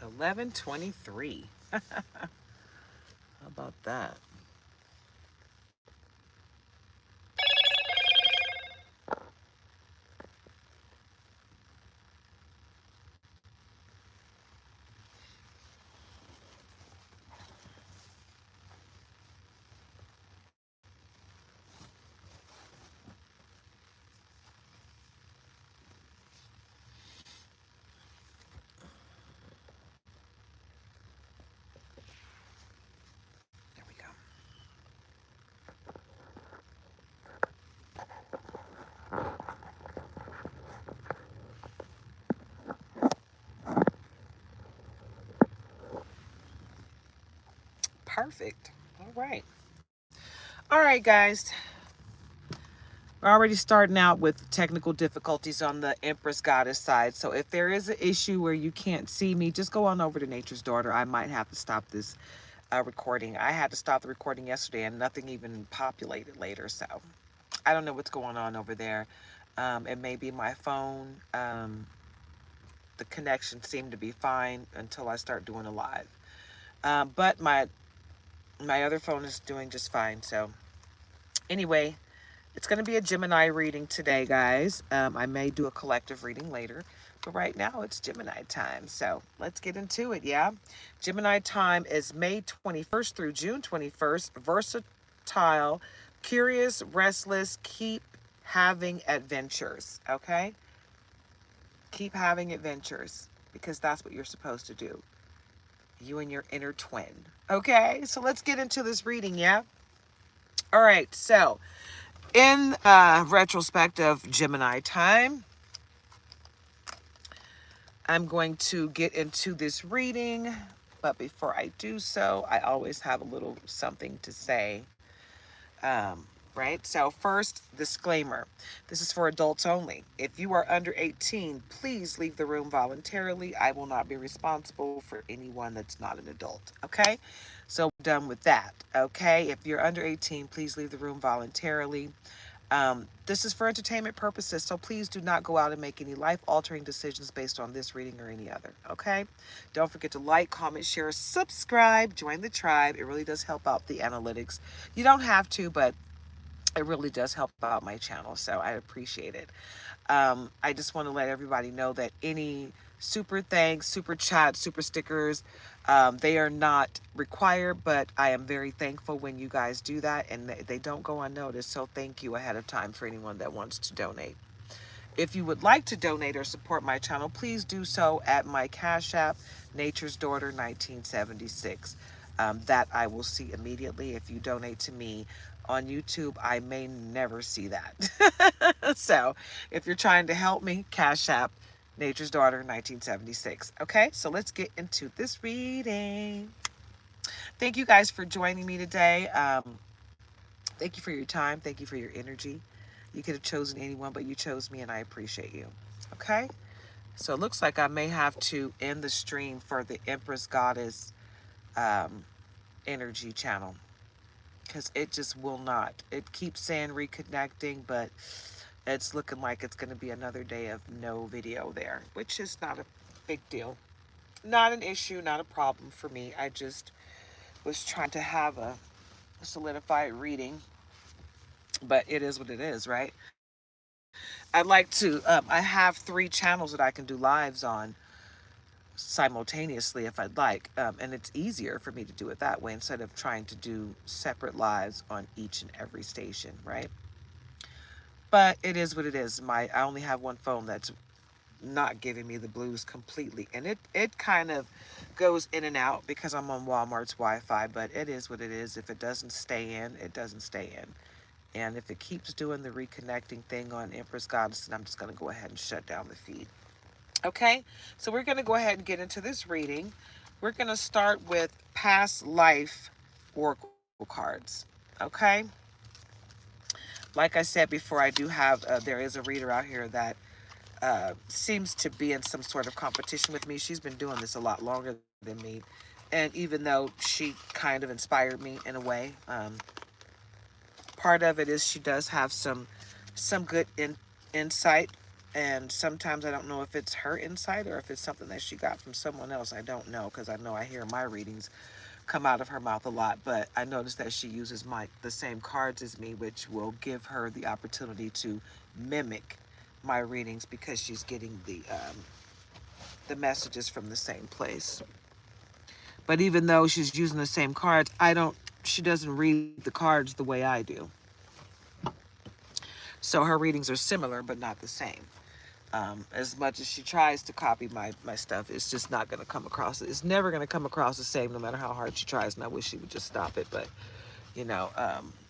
11:23. How about that? There we go. Perfect. All right. All right, guys. We're already starting out with technical difficulties on the Empress Goddess side. So if there is an issue where you can't see me, just go on over to Nature's Daughter. I might have to stop this recording. I had to stop the recording yesterday and nothing even populated later. So I don't know what's going on over there. It may be my phone. The connection seemed to be fine until I start doing a live. But my other phone is doing just fine. So anyway, it's going to be a Gemini reading today, guys. I may do a collective reading later, but right now it's Gemini time. So let's get into it, yeah? Gemini time is May 21st through June 21st. Versatile, curious, restless, keep having adventures, okay? Keep having adventures because that's what you're supposed to do. You and your inner twin. Okay, so let's get into this reading, yeah? All right, so in retrospect of Gemini time, I'm going to get into this reading, but before I do so, I always have a little something to say. Right? So, first, disclaimer, this is for adults only. If you are under 18, please leave the room voluntarily. I will not be responsible for anyone that's not an adult. Okay? So, we're done with that. Okay? If you're under 18, please leave the room voluntarily. This is for entertainment purposes, so please do not go out and make any life-altering decisions based on this reading or any other, okay? Don't forget to like, comment, share, subscribe, join the tribe. It really does help out the analytics. You don't have to, but it really does help out my channel, so I appreciate it. I just want to let everybody know that any super thanks, super chat, super stickers, they are not required, but I am very thankful when you guys do that, and they don't go unnoticed. So thank you ahead of time for anyone that wants to donate. If you would like to donate or support my channel, please do so at my Cash App, Nature's Daughter 1976. That I will see immediately. If you donate to me on YouTube, I may never see that. So if you're trying to help me, Cash App, Nature's Daughter 1976. Okay, so let's get into this reading. Thank you guys for joining me today. Thank you for your time. Thank you for your energy. You could have chosen anyone, but you chose me, and I appreciate you. Okay? So it looks like I may have to end the stream for the Empress Goddess um, energy channel because it just will not. It keeps saying reconnecting, but it's looking like it's going to be another day of no video there, which is not a big deal. Not an issue, not a problem for me. I just was trying to have a solidified reading, but it is what it is, right? I'd like to, I have 3 channels that I can do lives on simultaneously if I'd like. And it's easier for me to do it that way instead of trying to do separate lives on each and every station, right? But it is what it is. I only have one phone that's not giving me the blues completely. And it kind of goes in and out because I'm on Walmart's Wi-Fi, but it is what it is. If it doesn't stay in, it doesn't stay in. And if it keeps doing the reconnecting thing on Empress Goddess, then I'm just going to go ahead and shut down the feed. Okay, so we're going to go ahead and get into this reading. We're going to start with past life oracle cards. Okay, like I said before, I do have, there is a reader out here that seems to be in some sort of competition with me. She's been doing this a lot longer than me. And even though she kind of inspired me in a way, part of it is she does have some good insight And sometimes I don't know if it's her insight or if it's something that she got from someone else. I don't know, because I know I hear my readings come out of her mouth a lot. But I noticed that she uses the same cards as me, which will give her the opportunity to mimic my readings because she's getting the messages from the same place. But even though she's using the same cards, she doesn't read the cards the way I do. So her readings are similar, but not the same. As much as she tries to copy my stuff, it's just not going to come across. It's never going to come across the same, no matter how hard she tries. And I wish she would just stop it. But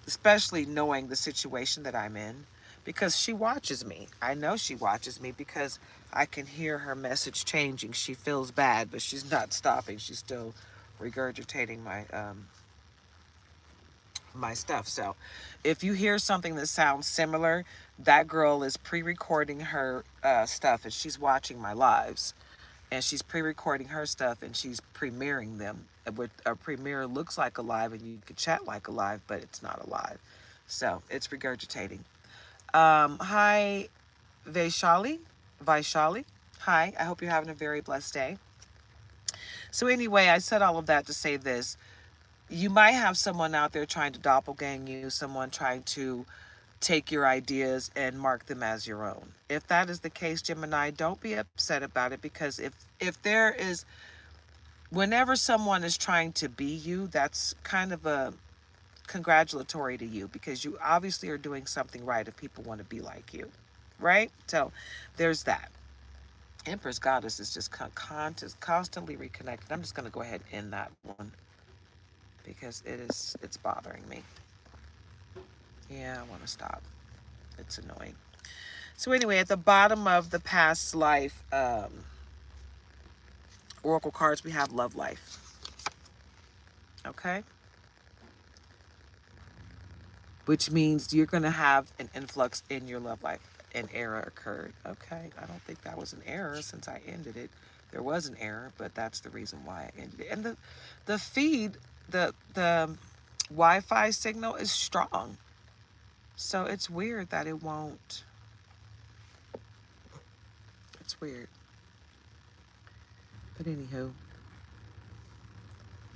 especially knowing the situation that I'm in, because she watches me. I know she watches me because I can hear her message changing. She feels bad, but she's not stopping. She's still regurgitating my stuff. So if you hear something that sounds similar, that girl is pre-recording her stuff, and she's watching my lives, and she's pre-recording her stuff, and she's premiering them. With a premiere looks like a live, and you could chat like a live, but it's not a live. So it's regurgitating. Hi, Vaishali. Vaishali. Hi, I hope you're having a very blessed day. So anyway, I said all of that to say this. You might have someone out there trying to doppelgang you, someone trying to take your ideas and mark them as your own. If that is the case, Gemini, don't be upset about it, because if there is, whenever someone is trying to be you, that's kind of a congratulatory to you, because you obviously are doing something right if people want to be like you, right? So there's that. Empress Goddess is just constantly reconnected. I'm just going to go ahead and end that one because it's bothering me. Yeah, I want to stop. It's annoying. So anyway, at the bottom of the past life oracle cards, we have love life. Okay, which means you're going to have an influx in your love life. An error occurred. Okay, I don't think that was an error since I ended it. There was an error, but that's the reason why I ended it. And the feed, the Wi-Fi signal is strong, so it's weird that it won't. It's weird. But anywho,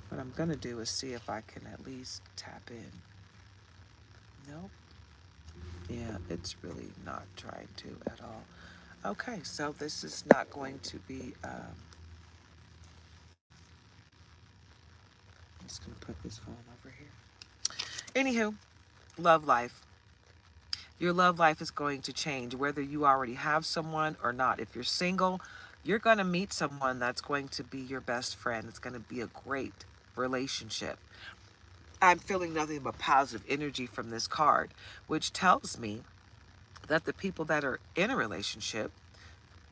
what I'm gonna do is see if I can at least tap in. Nope. Yeah, it's really not trying to at all. Okay, so this is not going to be. I'm just gonna put this phone over here. Anywho, love life. Your love life is going to change, whether you already have someone or not. If you're single, you're gonna meet someone that's going to be your best friend. It's gonna be a great relationship. I'm feeling nothing but positive energy from this card, which tells me that the people that are in a relationship,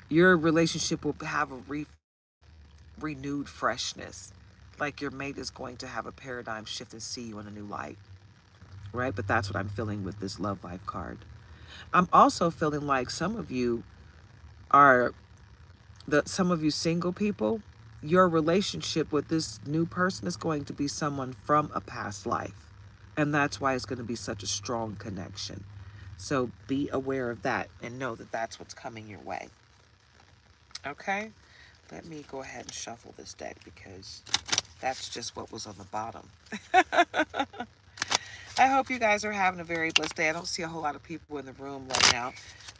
your relationship will have a renewed freshness. Like your mate is going to have a paradigm shift and see you in a new light, right? But that's what I'm feeling with this love life card. I'm also feeling like are some of you single people, your relationship with this new person is going to be someone from a past life. And that's why it's going to be such a strong connection. So be aware of that and know that that's what's coming your way. Okay? Let me go ahead and shuffle this deck because that's just what was on the bottom. I hope you guys are having a very blessed day. I don't see a whole lot of people in the room right now.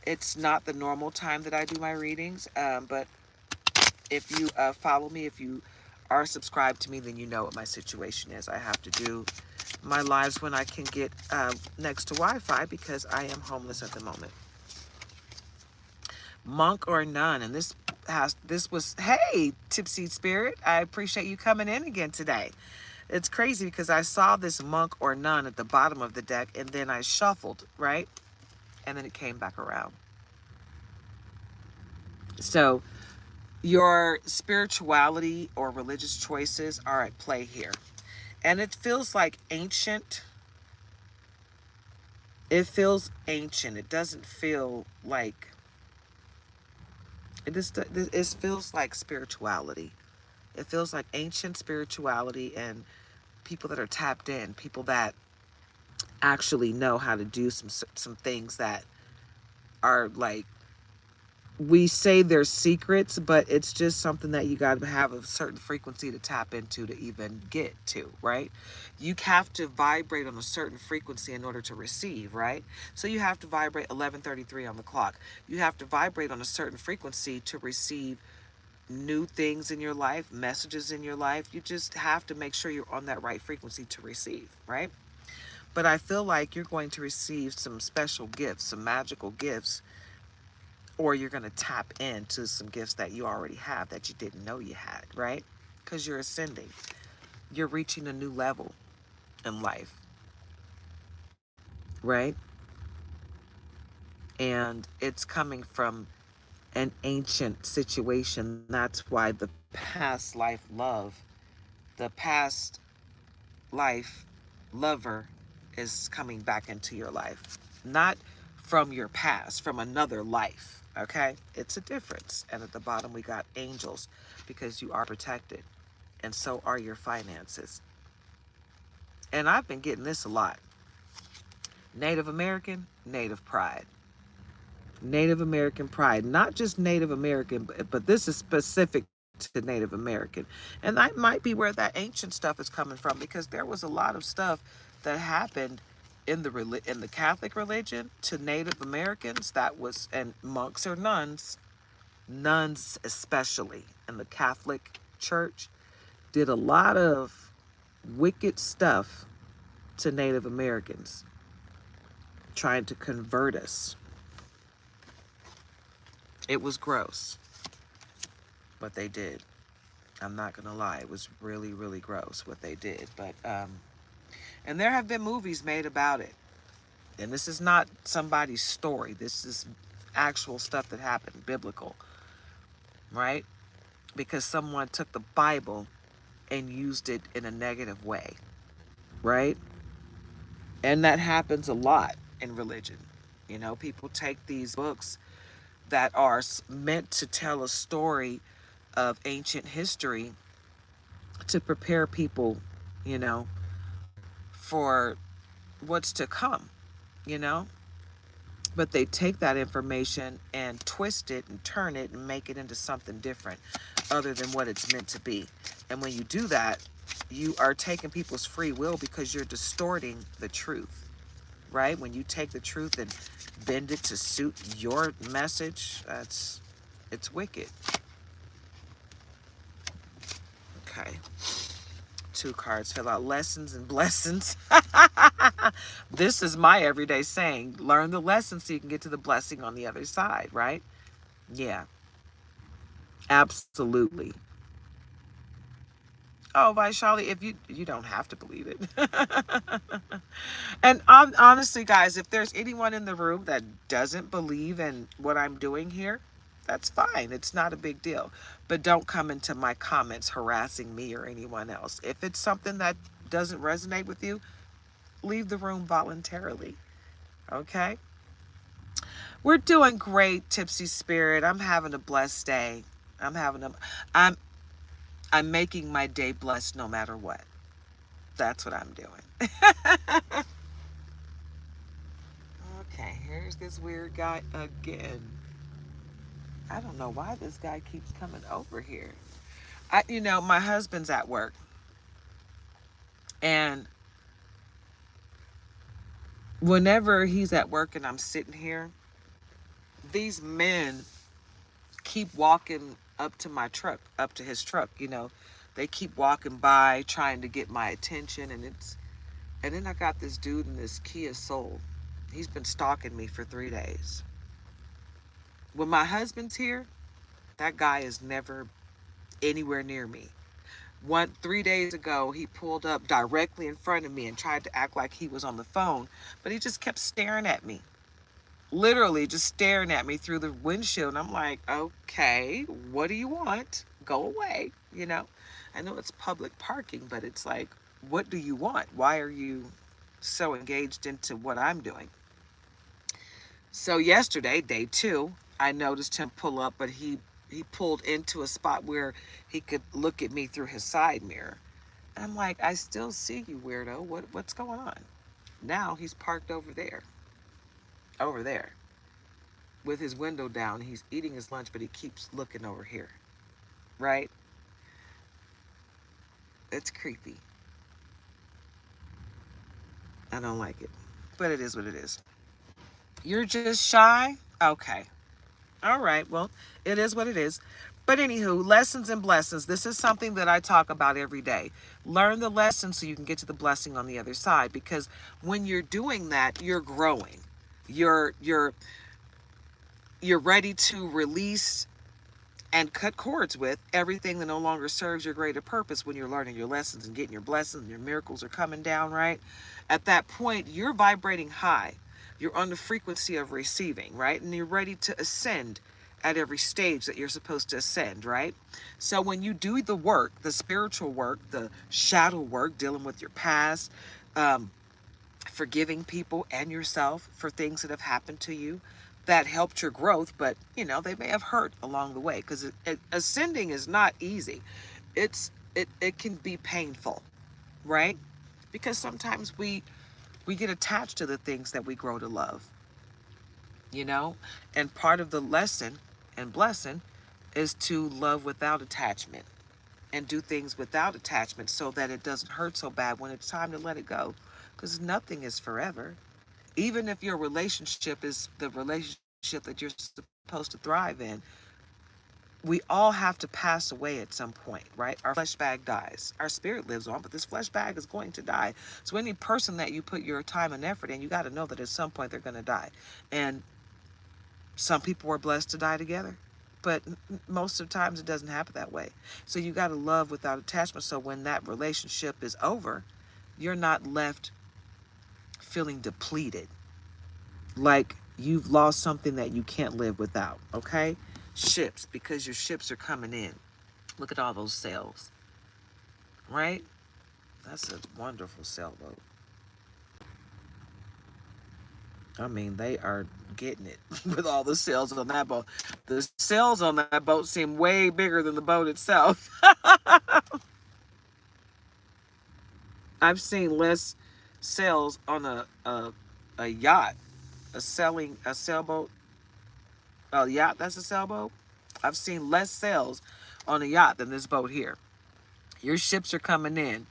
It's not the normal time that I do my readings, but if you follow me, if you are subscribed to me, then you know what my situation is. I have to do my lives when I can get next to Wi-Fi because I am homeless at the moment. Monk or nun, and this was, hey, Tipsy Spirit, I appreciate you coming in again today. It's crazy because I saw this monk or nun at the bottom of the deck, and then I shuffled, right? And then it came back around. So your spirituality or religious choices are at play here. And it feels like ancient. It feels ancient. It doesn't feel like it feels like spirituality. It feels like ancient spirituality and people that are tapped in, people that actually know how to do some things that are like we say they're secrets, but it's just something that you got to have a certain frequency to tap into to even get to, right? You have to vibrate on a certain frequency in order to receive, right? So you have to vibrate 11:33 on the clock. You have to vibrate on a certain frequency to receive new things in your life, messages in your life. You just have to make sure you're on that right frequency to receive, right? But I feel like you're going to receive some special gifts, some magical gifts, or you're going to tap into some gifts that you already have that you didn't know you had, right? Because you're ascending, you're reaching a new level in life, right? And it's coming from an ancient situation. That's why the past life love, the past life lover is coming back into your life. Not from your past, from another life. Okay? It's a difference. And at the bottom, we got angels because you are protected. And so are your finances. And I've been getting this a lot. Native American, Native pride. Native American pride, not just Native American, but this is specific to Native American. And that might be where that ancient stuff is coming from, because there was a lot of stuff that happened in the Catholic religion to Native Americans that was, and monks or nuns especially in the Catholic Church did a lot of wicked stuff to Native Americans, trying to convert us. It was gross what they did. I'm not gonna lie, it was really, really gross what they did. But and there have been movies made about it. And this is not somebody's story. This is actual stuff that happened, biblical, right? Because someone took the Bible and used it in a negative way, right? And that happens a lot in religion. You know, people take these books that are meant to tell a story of ancient history to prepare people, you know, for what's to come, you know? But they take that information and twist it and turn it and make it into something different other than what it's meant to be. And when you do that, you are taking people's free will because you're distorting the truth, right? When you take the truth and bend it to suit your message, it's wicked. Okay. Two cards fill out lessons and blessings. This is my everyday saying. Learn the lesson so you can get to the blessing on the other side, right? Yeah, absolutely. Oh, Vaishali, if you don't have to believe it. And honestly, guys, if there's anyone in the room that doesn't believe in what I'm doing here, that's fine. It's not a big deal. But don't come into my comments harassing me or anyone else. If it's something that doesn't resonate with you, leave the room voluntarily. Okay? We're doing great, Tipsy Spirit. I'm having a blessed day. I'm having a I'm I'm making my day blessed no matter what. That's what I'm doing. Okay, here's this weird guy again. I don't know why this guy keeps coming over here. My husband's at work, and whenever he's at work and I'm sitting here, these men keep walking up to my truck, up to his truck, They keep walking by trying to get my attention, and then I got this dude in this Kia Soul. He's been stalking me for 3 days. When my husband's here, that guy is never anywhere near me. 3 days ago, he pulled up directly in front of me and tried to act like he was on the phone, but he just kept staring at me. Literally just staring at me through the windshield. And I'm like, okay, what do you want? Go away. I know it's public parking, but it's like, what do you want? Why are you so engaged into what I'm doing? So yesterday, day 2, I noticed him pull up, but he pulled into a spot where he could look at me through his side mirror. And I'm like, I still see you, weirdo. What's going on? Now he's parked over there. Over there. with his window down. He's eating his lunch, but he keeps looking over here, right? It's creepy. I don't like it, but it is what it is. You're just shy? Okay. All right. Well, it is what it is. But anywho, lessons and blessings. This is something that I talk about every day. Learn the lesson so you can get to the blessing on the other side. Because when you're doing that, you're growing. You're you're you're ready to release and cut cords with everything that no longer serves your greater purpose when you're learning your lessons and getting your blessings and your miracles are coming down, right? At that point, you're vibrating high. You're on the frequency of receiving, right? And you're ready to ascend at every stage that you're supposed to ascend, right? So when you do the work, the spiritual work, the shadow work, dealing with your past, um, forgiving people and yourself for things that have happened to you that helped your growth, but they may have hurt along the way, because ascending is not easy. It can be painful, right? Because sometimes we get attached to the things that we grow to love, you know and part of the lesson and blessing is to love without attachment and do things without attachment so that it doesn't hurt so bad when it's time to let it go, because nothing is forever. Even if your relationship is the relationship that you're supposed to thrive in, we all have to pass away at some point, right? Our flesh bag dies. Our spirit lives on, but this flesh bag is going to die. So any person that you put your time and effort in, you got to know that at some point they're going to die. And some people are blessed to die together, but most of the times it doesn't happen that way. So you got to love without attachment. So when that relationship is over, you're not left feeling depleted, like you've lost something that you can't live without, okay? Ships, because your ships are coming in. Look at all those sails, right? That's a wonderful sailboat. I mean, they are getting it with all the sails on that boat. The sails on that boat seem way bigger than the boat itself. I've seen less sails on a yacht, a sailboat. A yacht that's a sailboat. I've seen less sails on a yacht than this boat here. Your ships are coming in.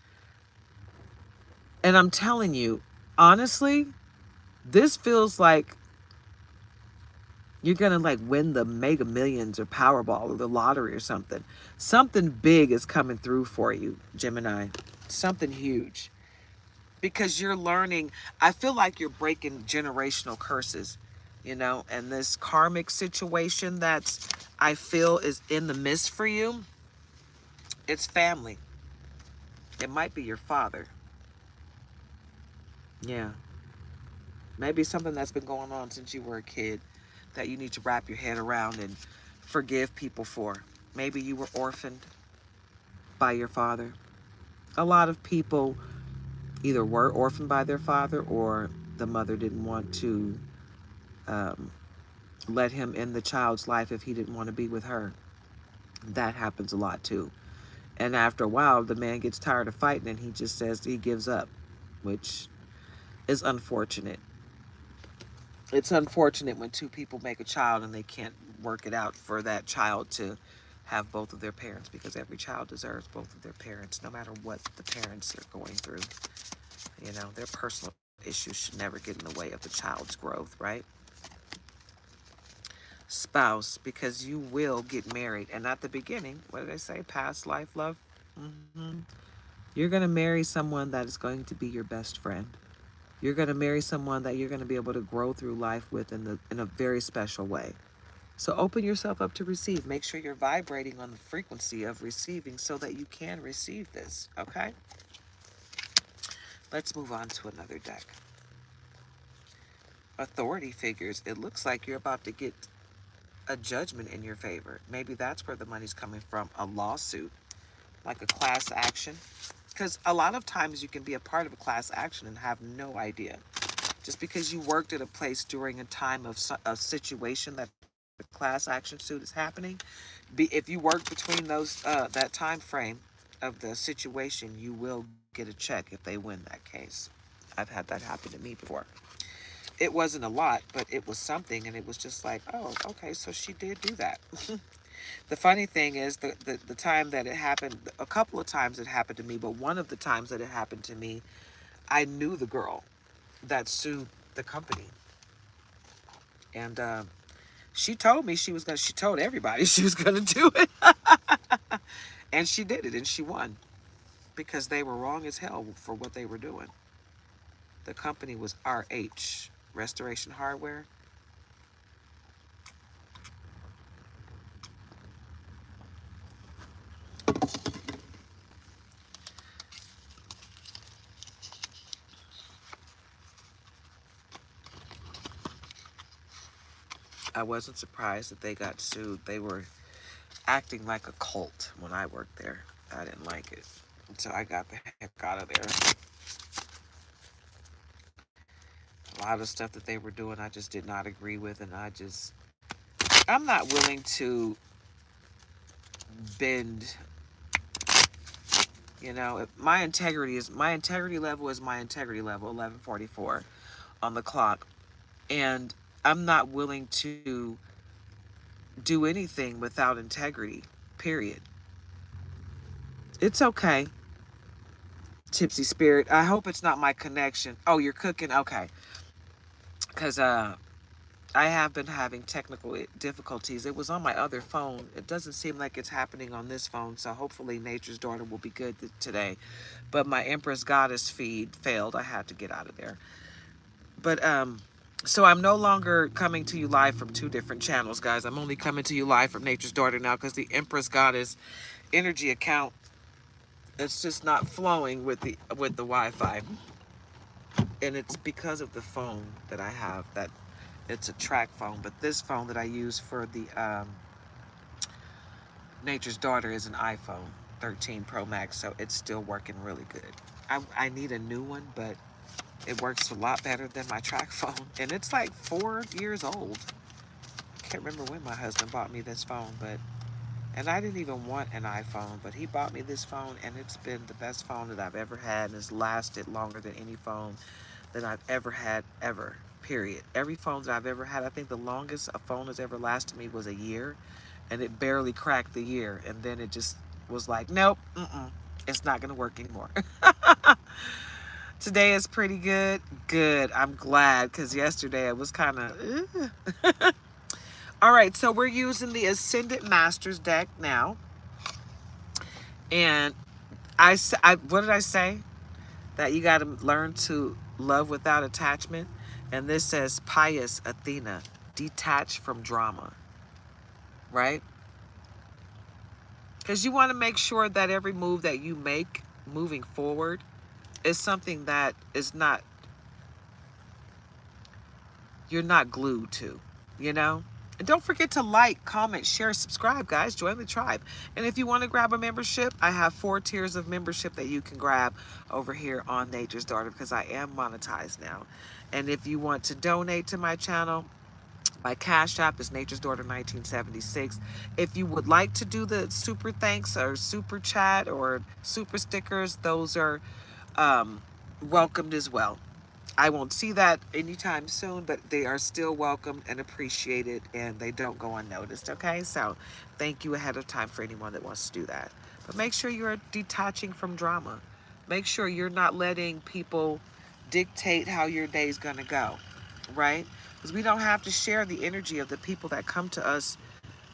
And I'm telling you, honestly, this feels like you're going to like win the Mega Millions or Powerball or the lottery or something. Something big is coming through for you, Gemini. Something huge. Because you're learning, I feel like you're breaking generational curses, and this karmic situation that's, I feel, is in the midst for you. It's family. It might be your father. Yeah. Maybe something that's been going on since you were a kid that you need to wrap your head around and forgive people for. Maybe you were orphaned by your father. A lot of people either were orphaned by their father or the mother didn't want to um, let him in the child's life if he didn't want to be with her. That happens a lot too. And after a while, the man gets tired of fighting and he just says he gives up, which is unfortunate. It's unfortunate when two people make a child and they can't work it out for that child to have both of their parents, because every child deserves both of their parents, no matter what the parents are going through. Their personal issues should never get in the way of the child's growth, right? Spouse, because you will get married. And at the beginning, what did I say? Past life love? Mm-hmm. You're going to marry someone that is going to be your best friend. You're going to marry someone that you're going to be able to grow through life with in a very special way. So open yourself up to receive. Make sure you're vibrating on the frequency of receiving so that you can receive this, okay? Let's move on to another deck. Authority figures. It looks like you're about to get a judgment in your favor. Maybe that's where the money's coming from, a lawsuit, like a class action. Because a lot of times you can be a part of a class action and have no idea. Just because you worked at a place during a time of a situation that the class action suit is happening, if you work between those that time frame of the situation, you will get a check if they win that case. I've had that happen to me before. it wasn't a lot, but it was something. And it was just like, oh, okay, so she did do that. The funny thing is the time that it happened, a couple of times it happened to me, but one of the times that it happened to me, I knew the girl that sued the company. And she told me she told everybody she was going to do it. And she did it, and she won because they were wrong as hell for what they were doing. The company was RH, Restoration Hardware. I wasn't surprised that they got sued. They were acting like a cult when I worked there. I didn't like it. So I got the heck out of there. A lot of stuff that they were doing, I just did not agree with. And I'm not willing to bend. You know, if my integrity level is my integrity level, 1144 on the clock. And I'm not willing to do anything without integrity, period. It's okay, Tipsy Spirit. I hope it's not my connection. Oh, you're cooking? Okay. Because I have been having technical difficulties. It was on my other phone. It doesn't seem like it's happening on this phone, so hopefully Nature's Daughter will be good today. But my Empress Goddess feed failed. I had to get out of there. But so I'm no longer coming to you live from two different channels, guys. I'm only coming to you live from Nature's Daughter now because the Empress Goddess energy account, it's just not flowing with the Wi-Fi. And it's because of the phone that I have, that it's a track phone. But this phone that I use for the Nature's Daughter is an iPhone 13 Pro Max, so it's still working really good. I need a new one, but it works a lot better than my track phone. And it's like 4 years old. Can't remember when my husband bought me this phone, and I didn't even want an iPhone, but he bought me this phone, and it's been the best phone that I've ever had, and it's lasted longer than any phone that I've ever had, ever, period. Every phone that I've ever had, I think the longest a phone has ever lasted me was a year, and it barely cracked the year, and then it just was like, nope, it's not gonna work anymore. Today is pretty good. Good. I'm glad, because yesterday it was kind of. All right, so we're using the Ascendant Masters deck now, and what did I say? That you got to learn to love without attachment. And this says Pious Athena, detach from drama, right? Because you want to make sure that every move that you make moving forward is something that is not, you're not glued to, you know? And don't forget to like, comment, share, subscribe, guys. Join the tribe. And if you want to grab a membership, I have 4 tiers of membership that you can grab over here on Nature's Daughter, because I am monetized now. And if you want to donate to my channel, my Cash App is Nature's Daughter 1976. If you would like to do the super thanks or super chat or super stickers, those are welcomed as well. I won't see that anytime soon, but they are still welcomed and appreciated, and they don't go unnoticed, okay? So thank you ahead of time for anyone that wants to do that. But make sure you're detaching from drama. Make sure you're not letting people dictate how your day's going to go, right? Because we don't have to share the energy of the people that come to us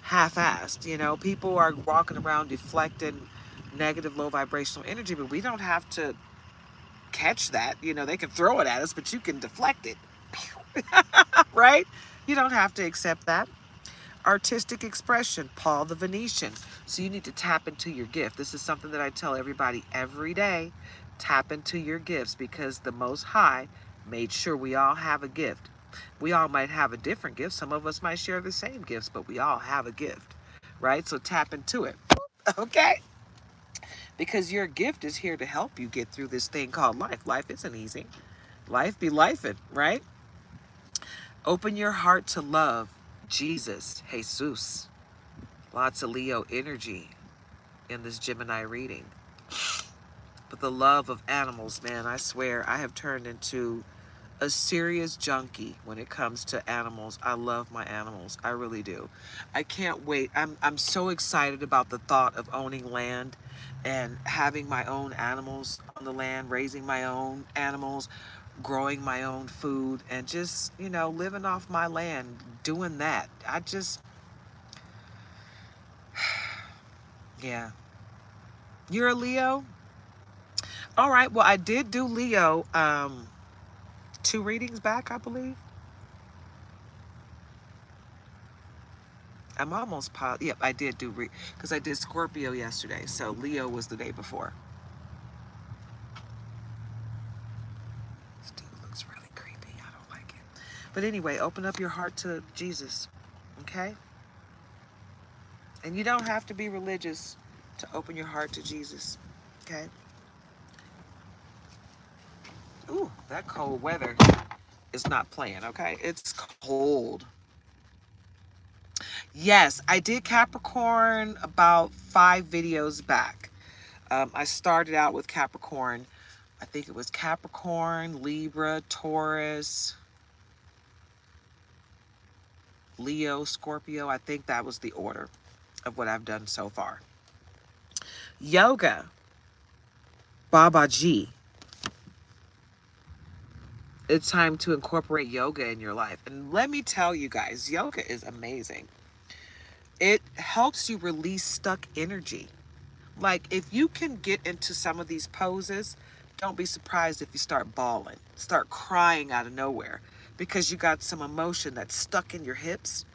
half-assed. You know, people are walking around deflecting negative, low vibrational energy, but we don't have to catch that. You know, they can throw it at us, but you can deflect it. Right? You don't have to accept that. Artistic expression, Paul the Venetian. So you need to tap into your gift. This is something that I tell everybody every day. Tap into your gifts, because the Most High made sure we all have a gift. We all might have a different gift. Some of us might share the same gifts, but we all have a gift, right? So tap into it. Okay? Because your gift is here to help you get through this thing called life. Life isn't easy. Life be lifing, right? Open your heart to love Jesus, Jesus. Lots of Leo energy in this Gemini reading. But the love of animals, man, I swear I have turned into a serious junkie when it comes to animals. I love my animals. I really do. I can't wait. I'm so excited about the thought of owning land and having my own animals on the land, raising my own animals, growing my own food, and just, living off my land, doing that. Yeah. You're a Leo? All right. Well, I did do Leo 2 readings back, I believe. I'm almost positive. Yep, I did do because I did Scorpio yesterday, so Leo was the day before. This dude looks really creepy. I don't like it. But anyway, open up your heart to Jesus, okay? And you don't have to be religious to open your heart to Jesus, okay? Ooh, that cold weather is not playing, okay? It's cold. Yes, I did Capricorn about 5 videos back. I started out with Capricorn. I think it was Capricorn, Libra, Taurus, Leo, Scorpio. I think that was the order of what I've done so far. Yoga, Baba G. It's time to incorporate yoga in your life. And let me tell you guys, yoga is amazing. It helps you release stuck energy. Like, if you can get into some of these poses, don't be surprised if you start bawling, start crying out of nowhere because you got some emotion that's stuck in your hips,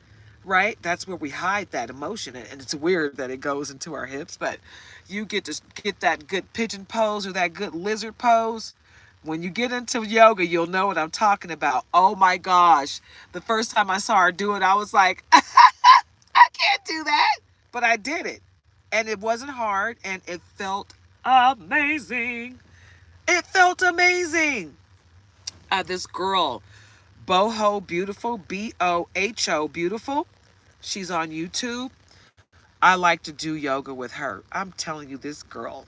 right? That's where we hide that emotion. And it's weird that it goes into our hips, but you get to get that good pigeon pose or that good lizard pose. When you get into yoga, you'll know what I'm talking about. Oh my gosh. The first time I saw her do it, I was like, I can't do that. But I did it. And it wasn't hard and it felt amazing. It felt amazing. This girl, Boho Beautiful, Boho Beautiful. She's on YouTube. I like to do yoga with her. I'm telling you, this girl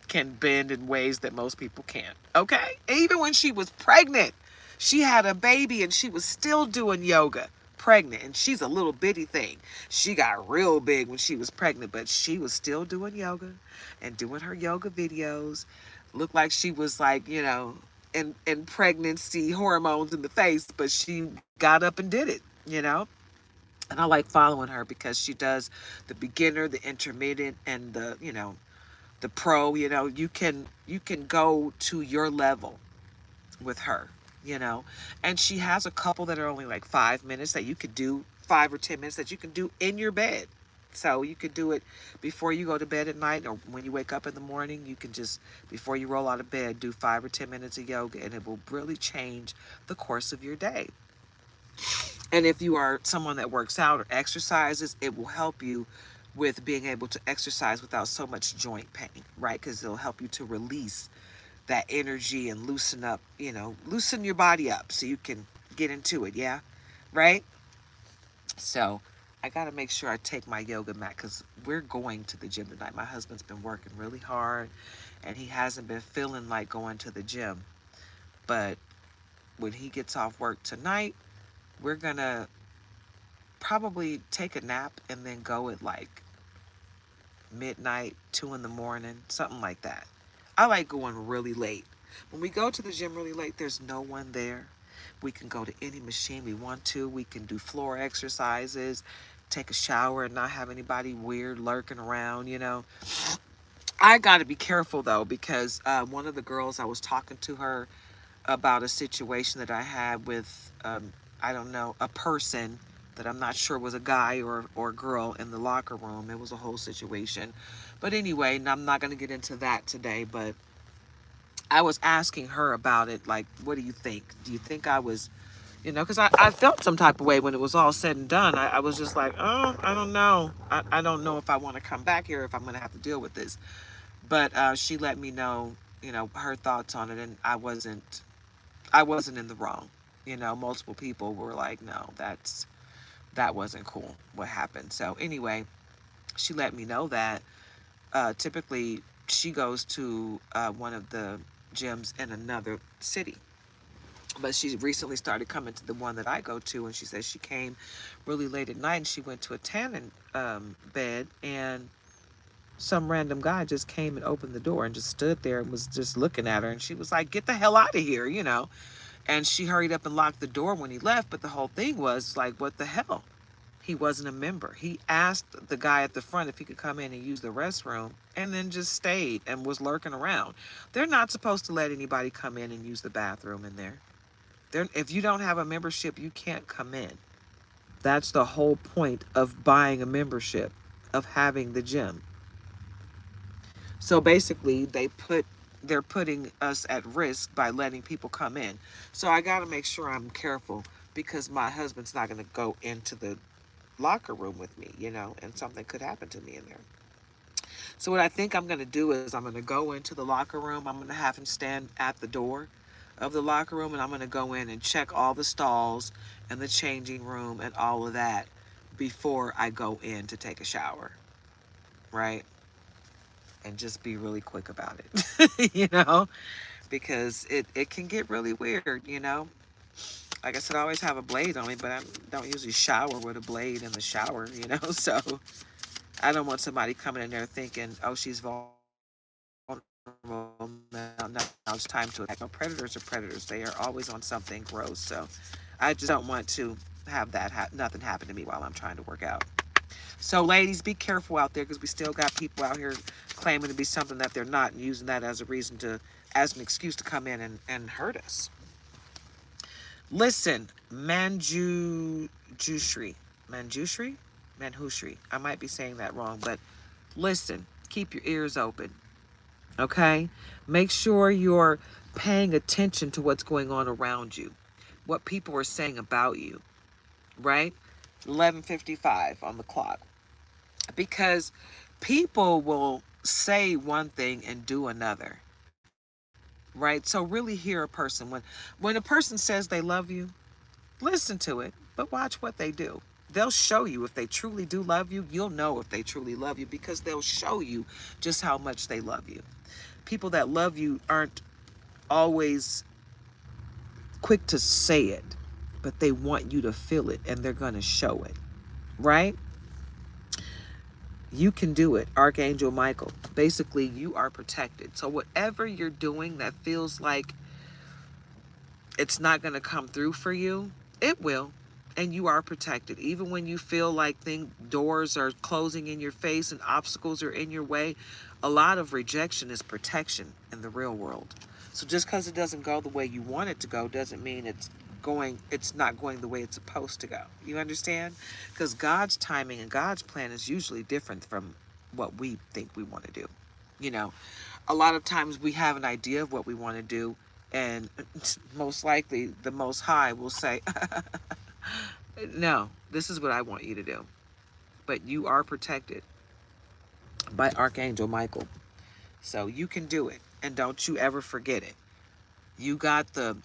can bend in ways that most people can't. Okay? Even when she was pregnant, she had a baby and she was still doing yoga. Pregnant, and she's a little bitty thing. She got real big when she was pregnant, but she was still doing yoga and doing her yoga videos. Looked like she was like, in pregnancy hormones in the face, but she got up and did it. And I like following her because she does the beginner, the intermediate, and the pro. You can go to your level with her, and she has a couple that are only like 5 minutes that you could do, 5 or 10 minutes that you can do in your bed. So you could do it before you go to bed at night, or when you wake up in the morning. You can just, before you roll out of bed, do 5 or 10 minutes of yoga, and it will really change the course of your day. And if you are someone that works out or exercises, it will help you with being able to exercise without so much joint pain, right? Because it'll help you to release that energy and loosen your body up so you can get into it, yeah? Right? So I got to make sure I take my yoga mat because we're going to the gym tonight. My husband's been working really hard and he hasn't been feeling like going to the gym. But when he gets off work tonight, we're going to probably take a nap and then go at like midnight, 2 in the morning, something like that. I like going really late. When we go to the gym really late, there's no one there. We can go to any machine we want to. We can do floor exercises, take a shower and not have anybody weird lurking around. I got to be careful though, because one of the girls, I was talking to her about a situation that I had with, I don't know, a person that I'm not sure was a guy or girl in the locker room. It was a whole situation. But anyway, and I'm not going to get into that today, but I was asking her about it. Like, what do you think? Do you think I was, because I felt some type of way when it was all said and done. I was just like, oh, I don't know. I don't know if I want to come back here, if I'm going to have to deal with this. But she let me know, her thoughts on it. And I wasn't in the wrong. Multiple people were like, no, that wasn't cool what happened. So anyway, she let me know that typically she goes to one of the gyms in another city. But she recently started coming to the one that I go to, and she says she came really late at night and she went to a tanning bed, and some random guy just came and opened the door and just stood there and was just looking at her, and she was like, get the hell out of here, you know. And she hurried up and locked the door when he left. But the whole thing was like, what the hell? He wasn't a member. He asked the guy at the front if he could come in and use the restroom, and then just stayed and was lurking around. They're not supposed to let anybody come in and use the bathroom in there. If you don't have a membership, you can't come in. That's the whole point of buying a membership, of having the gym. So basically, they're putting us at risk by letting people come in. So I got to make sure I'm careful, because my husband's not going to go into the locker room with me, you know, and something could happen to me in there. So what I think I'm going to do is I'm going to go into the locker room. I'm going to have him stand at the door of the locker room, and I'm going to go in and check all the stalls and the changing room and all of that before I go in to take a shower, right? And just be really quick about it, you know, because it can get really weird, you know. Like I said, I always have a blade on me, but I don't usually shower with a blade in the shower, you know. So I don't want somebody coming in there thinking, oh, she's vulnerable. Now it's time to attack. No, predators are predators. They are always on something gross. So I just don't want to have that nothing happen to me while I'm trying to work out. So ladies, be careful out there, because we still got people out here claiming to be something that they're not, and using that as a reason to, as an excuse to come in and hurt us. Listen, Manjushri, Manhushri. I might be saying that wrong, but listen, keep your ears open, okay? Make sure you're paying attention to what's going on around you, what people are saying about you, right? 11:55 on the clock. Because people will say one thing and do another, right? So really hear a person. When a person says they love you, listen to it, but watch what they do. They'll show you if they truly do love you. You'll know if they truly love you, because they'll show you just how much they love you. People that love you aren't always quick to say it, but they want you to feel it, and they're going to show it, right? You can do it, Archangel Michael. Basically, you are protected. So whatever you're doing that feels like it's not going to come through for you, it will. And you are protected. Even when you feel like doors are closing in your face and obstacles are in your way, a lot of rejection is protection in the real world. So just because it doesn't go the way you want it to go doesn't mean it's not going the way it's supposed to go. You understand? Because God's timing and God's plan is usually different from what we think we want to do. You know, a lot of times we have an idea of what we want to do, and most likely the Most High will say, no, this is what I want you to do. But you are protected by Archangel Michael. So you can do it. And don't you ever forget it. You got the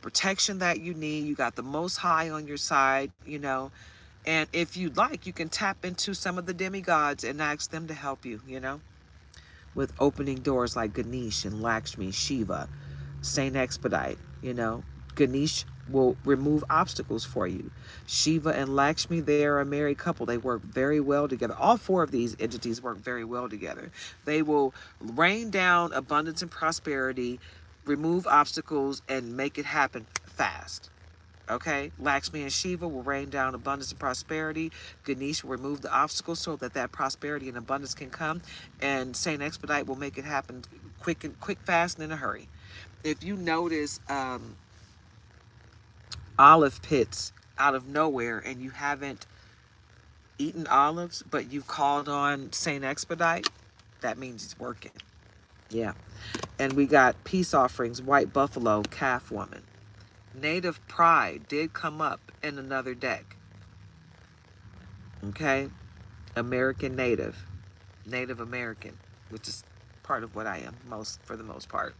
protection that you need. You got the Most High on your side, you know. And if you'd like, you can tap into some of the demigods and ask them to help you, you know, with opening doors like Ganesh and Lakshmi, Shiva, Saint Expedite, you know. Ganesh will remove obstacles for you. Shiva and Lakshmi, they are a married couple. They work very well together. All four of these entities work very well together. They will rain down abundance and prosperity, remove obstacles, and make it happen fast. Okay, Lakshmi and Shiva will rain down abundance and prosperity. Ganesh will remove the obstacles so that prosperity and abundance can come. And Saint Expedite will make it happen quick, fast, and in a hurry. If you notice olive pits out of nowhere and you haven't eaten olives, but you've called on Saint Expedite, that means it's working. Yeah. And we got peace offerings, white buffalo, calf woman. Native pride did come up in another deck. Okay? American Native. Native American, which is part of what I am for the most part.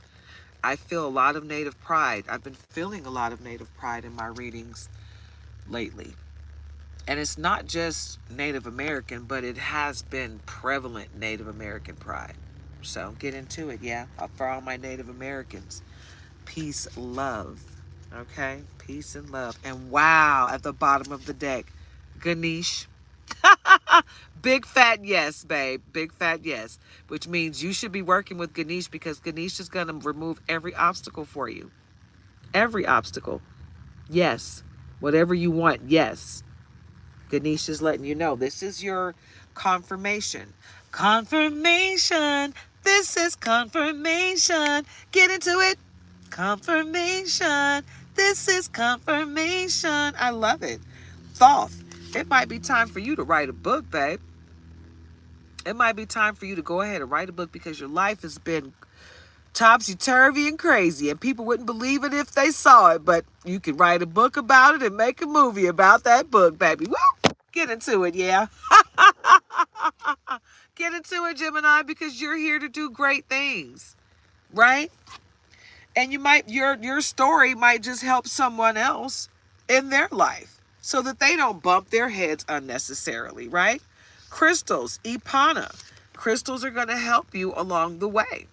I feel a lot of Native pride. I've been feeling a lot of Native pride in my readings lately. And it's not just Native American, but it has been prevalent Native American pride. So get into it, yeah. For all my Native Americans. peace, love. Okay? Peace and love. And wow, at the bottom of the deck, Ganesh. Big fat yes, babe. Big fat yes. Which means you should be working with Ganesh because Ganesh is going to remove every obstacle for you. Every obstacle. Yes. Whatever you want, yes. Ganesh is letting you know this is your confirmation. Confirmation. This is confirmation. Get into it. Confirmation. This is confirmation. I love it. Thoth. It might be time for you to write a book, babe. It might be time for you to go ahead and write a book because your life has been topsy-turvy and crazy, and people wouldn't believe it if they saw it, but you can write a book about it and make a movie about that book, baby. Woo! Get into it, yeah. Get into it, Gemini, because you're here to do great things, right? And you might your story might just help someone else in their life so that they don't bump their heads unnecessarily, right? Crystals, Ipana. Crystals are going to help you along the way.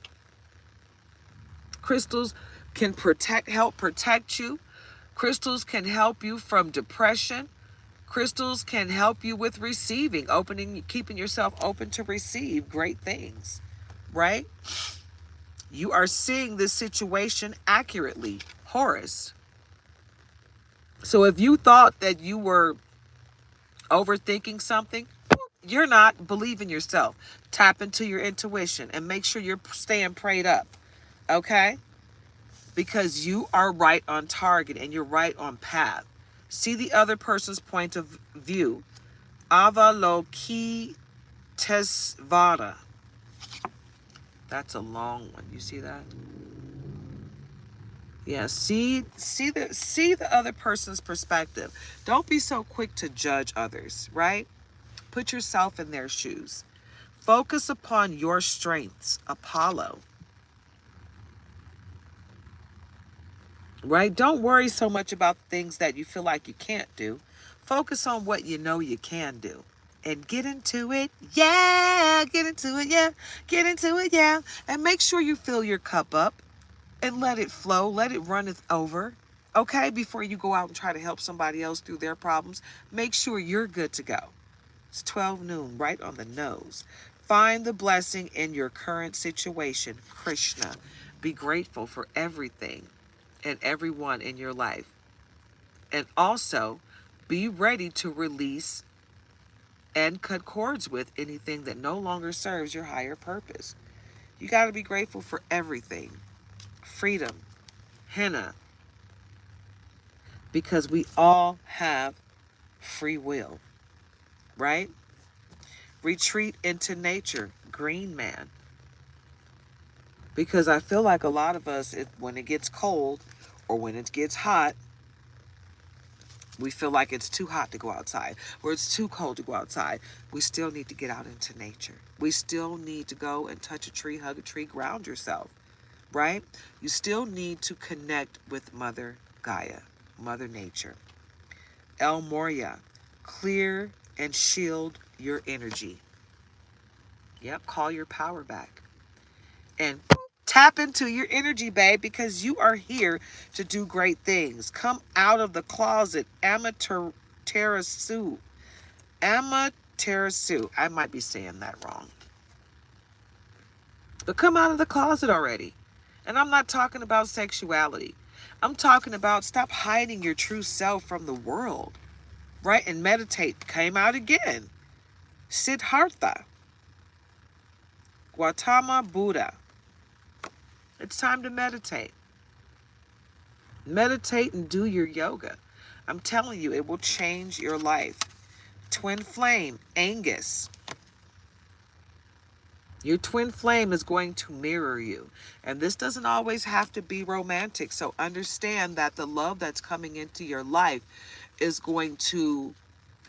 Crystals can help protect you. Crystals can help you from depression. Crystals can help you with receiving, keeping yourself open to receive great things, right? You are seeing this situation accurately, Horus. So if you thought that you were overthinking something, you're not. Believe in yourself. Tap into your intuition and make sure you're staying prayed up, okay? Because you are right on target and you're right on path. See the other person's point of view. Avalokitesvara. That's a long one. You see that? Yeah, see the other person's perspective. Don't be so quick to judge others, right? Put yourself in their shoes. Focus upon your strengths, Apollo. Right? Don't worry so much about things that you feel like you can't do. Focus on what you know you can do. And get into it. Yeah, get into it. Yeah, get into it. Yeah. And make sure you fill your cup up and let it flow. Let it run over. Okay? Before you go out and try to help somebody else through their problems, make sure you're good to go. It's 12 noon, right on the nose. Find the blessing in your current situation, Krishna. Be grateful for everything and everyone in your life. And also, be ready to release and cut cords with anything that no longer serves your higher purpose. You got to be grateful for everything. Freedom, henna, because we all have free will, right? Retreat into nature, green man. Because I feel like a lot of us, when it gets cold or when it gets hot, we feel like it's too hot to go outside or it's too cold to go outside. We still need to get out into nature. We still need to go and touch a tree, hug a tree, ground yourself, right? You still need to connect with Mother Gaia, Mother Nature. El Moria, clear and shield your energy. Yep, call your power back. And tap into your energy, babe, because you are here to do great things. Come out of the closet, Amaterasu. Amaterasu. I might be saying that wrong. But come out of the closet already. And I'm not talking about sexuality. I'm talking about stop hiding your true self from the world, right? And meditate. Came out again. Siddhartha. Gautama Buddha. It's time to meditate. Meditate and do your yoga. I'm telling you, it will change your life. Twin flame, Angus. Your twin flame is going to mirror you. And this doesn't always have to be romantic. So understand that the love that's coming into your life is going to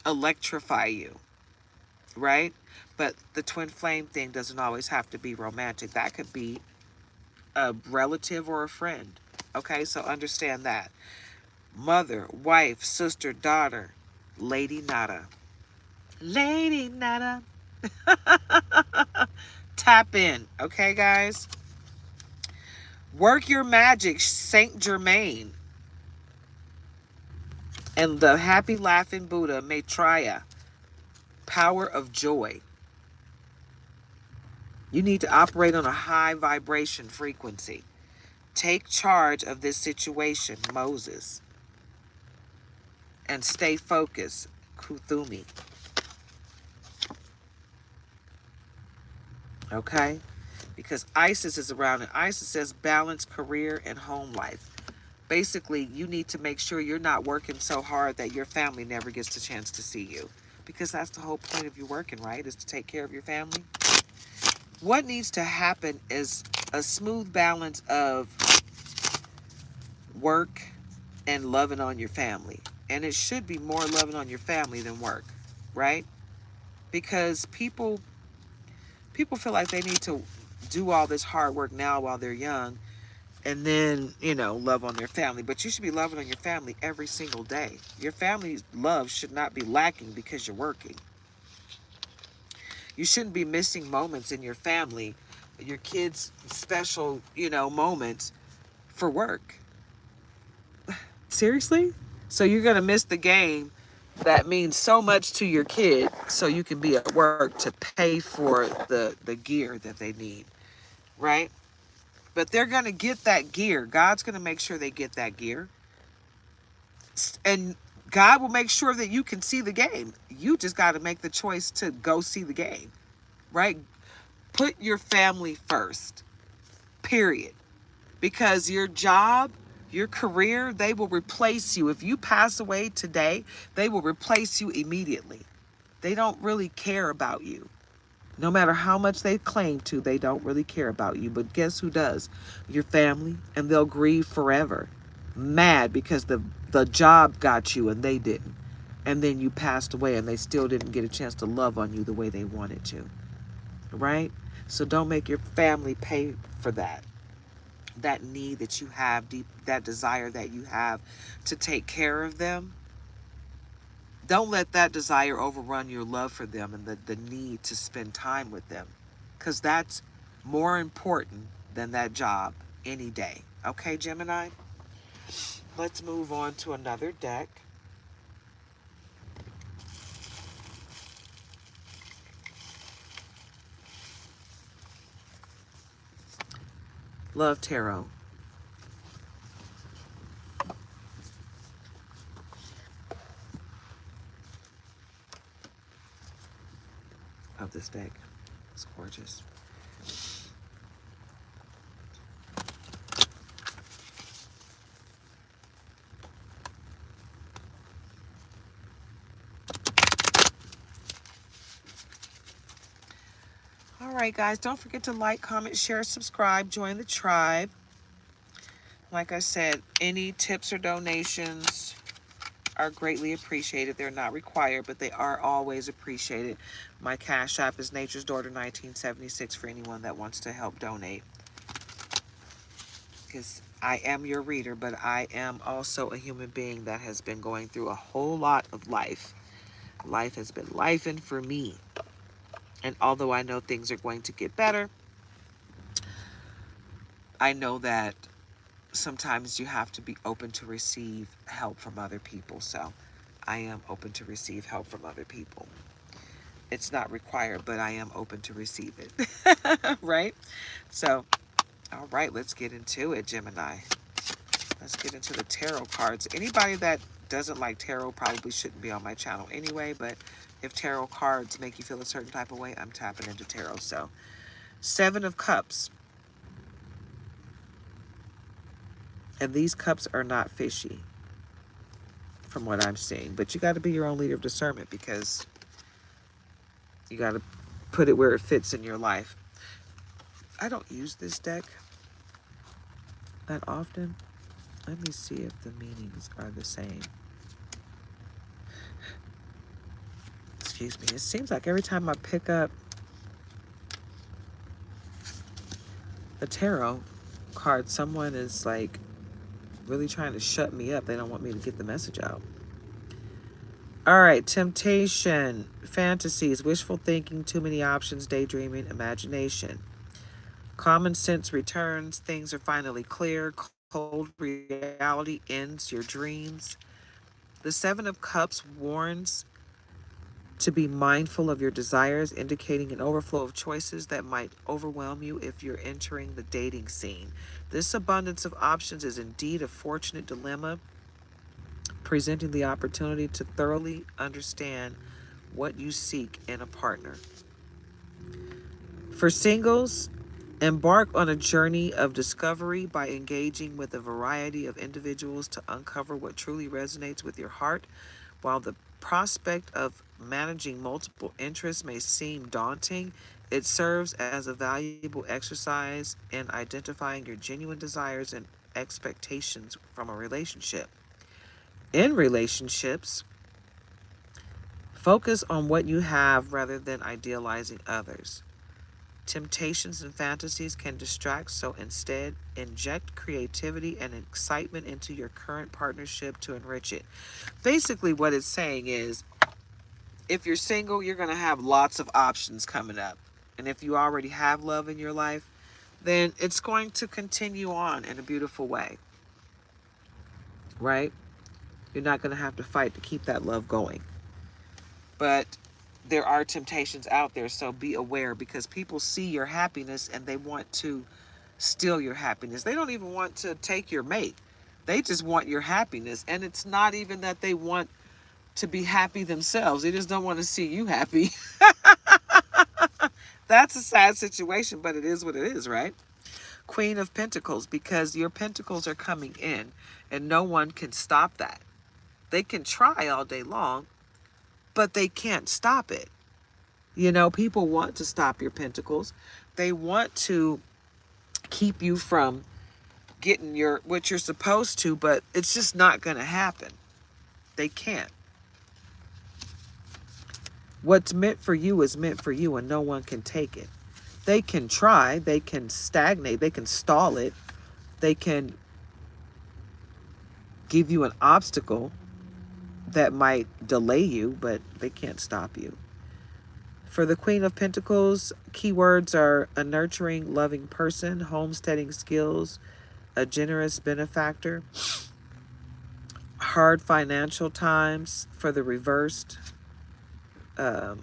electrify you, right? But the twin flame thing doesn't always have to be romantic. That could be a relative or a friend. Okay, so understand that. Mother, wife, sister, daughter, Lady Nada. Lady Nada. Tap in, okay, guys? Work your magic, Saint Germain. And the happy laughing Buddha, Maitreya, power of joy. You need to operate on a high vibration frequency. Take charge of this situation, Moses, and stay focused, Kuthumi. Okay? Because Isis is around, and Isis says balance career and home life. Basically, you need to make sure you're not working so hard that your family never gets the chance to see you. Because that's the whole point of you working, right? Is to take care of your family. What needs to happen is a smooth balance of work and loving on your family. And it should be more loving on your family than work, right? Because people feel like they need to do all this hard work now while they're young and then, love on their family. But you should be loving on your family every single day. Your family's love should not be lacking because you're working. You shouldn't be missing moments in your family, your kids' special, moments for work. Seriously? So you're going to miss the game that means so much to your kid so you can be at work to pay for the gear that they need, right? But they're going to get that gear. God's going to make sure they get that gear. And God will make sure that you can see the game. You just got to make the choice to go see the game, right? Put your family first, period. Because your job, your career, they will replace you. If you pass away today, they will replace you immediately. They don't really care about you. No matter how much they claim to, they don't really care about you. But guess who does? Your family. And they'll grieve forever. Mad because the job got you and they didn't. And then you passed away and they still didn't get a chance to love on you the way they wanted to. Right? So don't make your family pay for that. That need that you have, deep, that desire that you have to take care of them. Don't let that desire overrun your love for them and the need to spend time with them. Because that's more important than that job any day. Okay, Gemini? Let's move on to another deck. Love Tarot. Of this deck. It's gorgeous. All right, guys, don't forget to like, comment, share, subscribe, join the tribe. Like I said, any tips or donations are greatly appreciated. They're not required, but they are always appreciated. My Cash App is Nature's Daughter 1976 for anyone that wants to help donate. Because I am your reader, but I am also a human being that has been going through a whole lot of life. Life has been lifing for me. And although I know things are going to get better, I know that sometimes you have to be open to receive help from other people. So I am open to receive help from other people. It's not required, but I am open to receive it. Right? So, all right, let's get into it, Gemini. Let's get into the tarot cards. Anybody that doesn't like tarot probably shouldn't be on my channel anyway, but if tarot cards make you feel a certain type of way, I'm tapping into tarot. So, Seven of Cups. And these cups are not fishy from what I'm seeing. But you got to be your own leader of discernment because you got to put it where it fits in your life. I don't use this deck that often. Let me see if the meanings are the same. Excuse me. It seems like every time I pick up the tarot card, someone is like really trying to shut me up. They don't want me to get the message out. All right, temptation, fantasies, wishful thinking, too many options, daydreaming, imagination. Common sense returns, things are finally clear, cold reality ends your dreams. The Seven of Cups warns to be mindful of your desires, indicating an overflow of choices that might overwhelm you if you're entering the dating scene. This abundance of options is indeed a fortunate dilemma, presenting the opportunity to thoroughly understand what you seek in a partner. For singles, embark on a journey of discovery by engaging with a variety of individuals to uncover what truly resonates with your heart. While the prospect of managing multiple interests may seem daunting, it serves as a valuable exercise in identifying your genuine desires and expectations from a relationship. In relationships, focus on what you have rather than idealizing others. Temptations and fantasies can distract, so instead, inject creativity and excitement into your current partnership to enrich it. Basically, what it's saying is if you're single, you're going to have lots of options coming up. And if you already have love in your life, then it's going to continue on in a beautiful way, right? You're not going to have to fight to keep that love going. But there are temptations out there, so be aware because people see your happiness and they want to steal your happiness. They don't even want to take your mate. They just want your happiness. And it's not even that they want to be happy themselves. They just don't want to see you happy. That's a sad situation, but it is what it is, right? Queen of Pentacles, because your pentacles are coming in and no one can stop that. They can try all day long, but they can't stop it. You know, people want to stop your pentacles. They want to keep you from getting your what you're supposed to, but it's just not going to happen. They can't. What's meant for you is meant for you and no one can take it. They can try, they can stagnate, they can stall it. They can give you an obstacle that might delay you, but they can't stop you. For the Queen of Pentacles, keywords are a nurturing, loving person, homesteading skills, a generous benefactor, hard financial times. For the reversed,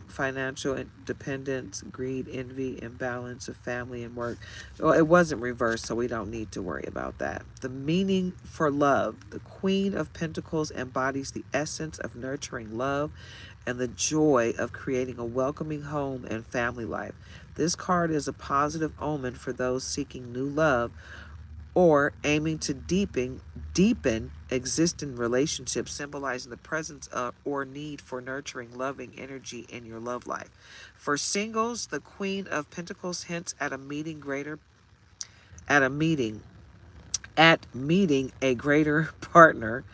financial independence, greed, envy, imbalance of family and work. Well, it wasn't reversed, so we don't need to worry about that. The meaning for love. The Queen of Pentacles embodies the essence of nurturing love and the joy of creating a welcoming home and family life. This card is a positive omen for those seeking new love or aiming to deepen existing relationships, symbolizing the presence of or need for nurturing loving energy in your love life. For singles, the Queen of Pentacles hints at a meeting greater at a meeting at meeting a greater partner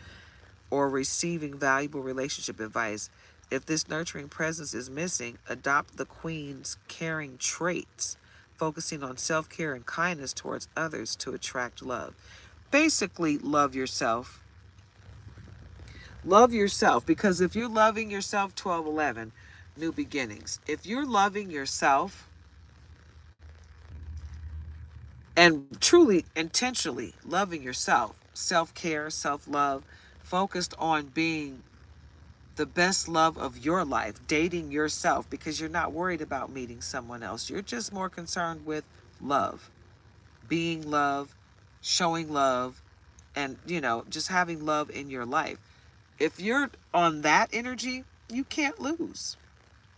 or receiving valuable relationship advice. If this nurturing presence is missing, adopt the Queen's caring traits, focusing on self-care and kindness towards others to attract love. Basically, love yourself. Love yourself, because if you're loving yourself, 1211, new beginnings. If you're loving yourself and truly, intentionally loving yourself, self-care, self-love, focused on being the best love of your life, dating yourself, because you're not worried about meeting someone else. You're just more concerned with love, being love, showing love, and, just having love in your life. If you're on that energy, you can't lose.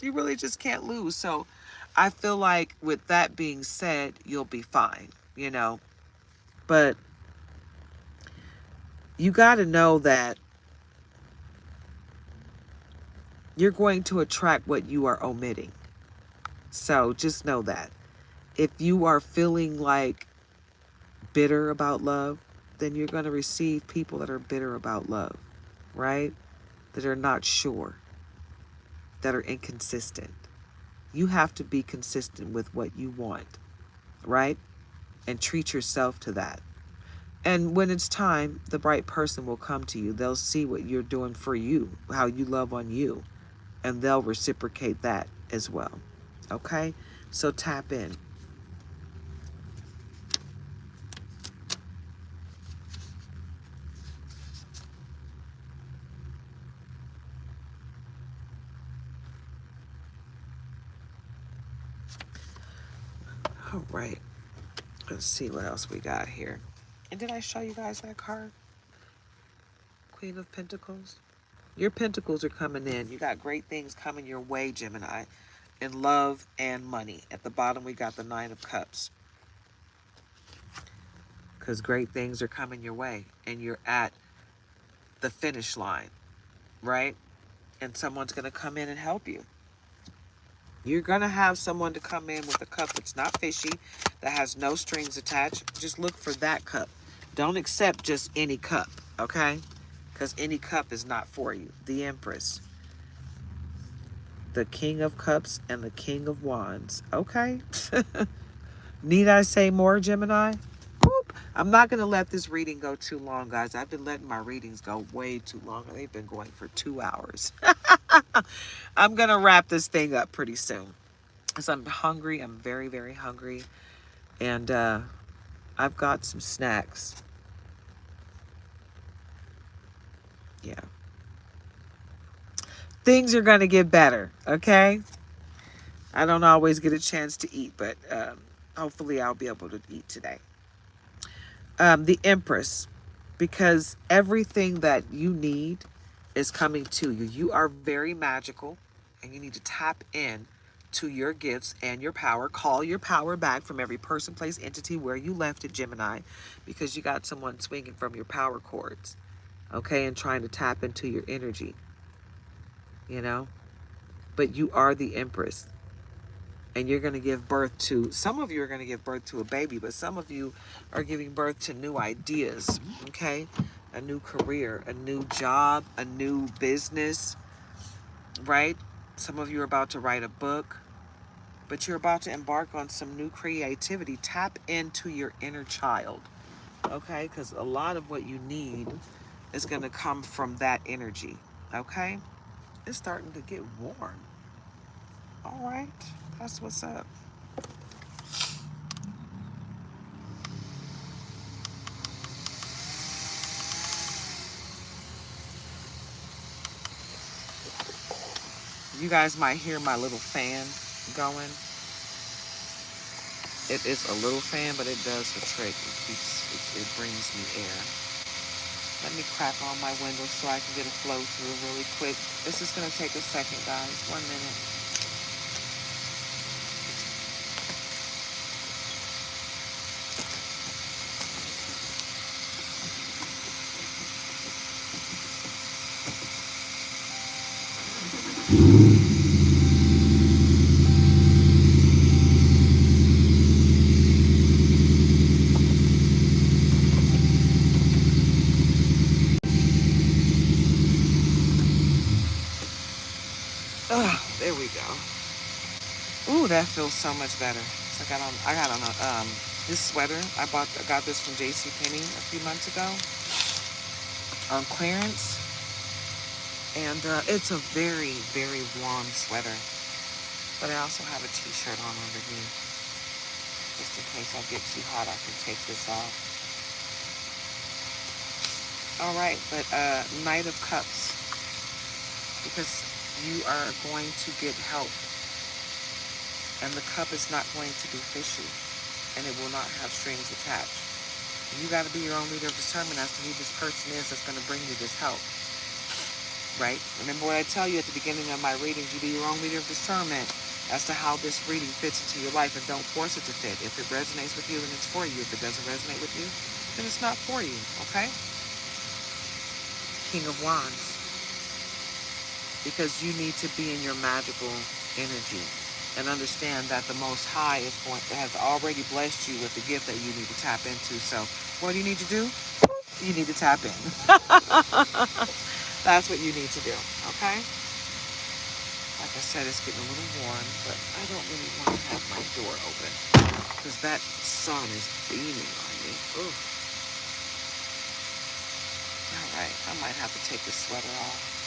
You really just can't lose. So I feel like with that being said, you'll be fine. But you got to know that you're going to attract what you are omitting. So just know that. If you are feeling like bitter about love, then you're going to receive people that are bitter about love, right? That are not sure, that are inconsistent. You have to be consistent with what you want, right? And treat yourself to that. And when it's time, the right person will come to you. They'll see what you're doing for you, how you love on you, and they'll reciprocate that as well. Okay? So tap in. All right. Let's see what else we got here. And did I show you guys that card? Queen of Pentacles. Your pentacles are coming in. You got great things coming your way, Gemini, in love and money. At the bottom, we got the Nine of Cups. Because great things are coming your way. And you're at the finish line, right? And someone's going to come in and help you. You're going to have someone to come in with a cup that's not fishy, that has no strings attached. Just look for that cup. Don't accept just any cup, okay? Because any cup is not for you. The Empress, the King of Cups, and the King of Wands. Okay? Need I say more, Gemini? Boop. I'm not going to let this reading go too long, guys. I've been letting my readings go way too long. They've been going for 2 hours. I'm going to wrap this thing up pretty soon. Because I'm hungry. I'm very, very hungry. And I've got some snacks. Yeah. Things are going to get better, okay? I don't always get a chance to eat, but hopefully I'll be able to eat today. The Empress, because everything that you need is coming to you. You are very magical, and you need to tap in to your gifts and your power. Call your power back from every person, place, entity where you left it, Gemini, because you got someone swinging from your power cords, okay, and trying to tap into your energy, you know? But you are the Empress. And you're going to give birth to, some of you are going to give birth to a baby, but some of you are giving birth to new ideas, okay? A new career, a new job, a new business, right? Some of you are about to write a book, but you're about to embark on some new creativity. Tap into your inner child, okay? Because a lot of what you need is going to come from that energy, okay? It's starting to get warm. All right, that's what's up. You guys might hear my little fan going. It is a little fan, but it does the trick. It brings me air. Let me crack on my window so I can get a flow through really quick. This is going to take a second, guys. 1 minute. There we go. Ooh, that feels so much better. So I got on a this sweater. I got this from JCPenney a few months ago on clearance, and it's a very, very warm sweater. But I also have a t-shirt on underneath, just in case I get too hot. I can take this off. All right, but Knight of Cups, because you are going to get help. And the cup is not going to be fishy. And it will not have strings attached. You got to be your own leader of discernment as to who this person is that's going to bring you this help. Right? Remember what I tell you at the beginning of my readings. You be your own leader of discernment as to how this reading fits into your life. And don't force it to fit. If it resonates with you, then it's for you. If it doesn't resonate with you, then it's not for you. Okay? King of Wands. Because you need to be in your magical energy. And understand that the Most High has already blessed you with the gift that you need to tap into. So what do you need to do? You need to tap in. That's what you need to do, okay? Like I said, it's getting a little warm, but I don't really want to have my door open because that sun is beaming on me. Ooh. All right, I might have to take this sweater off.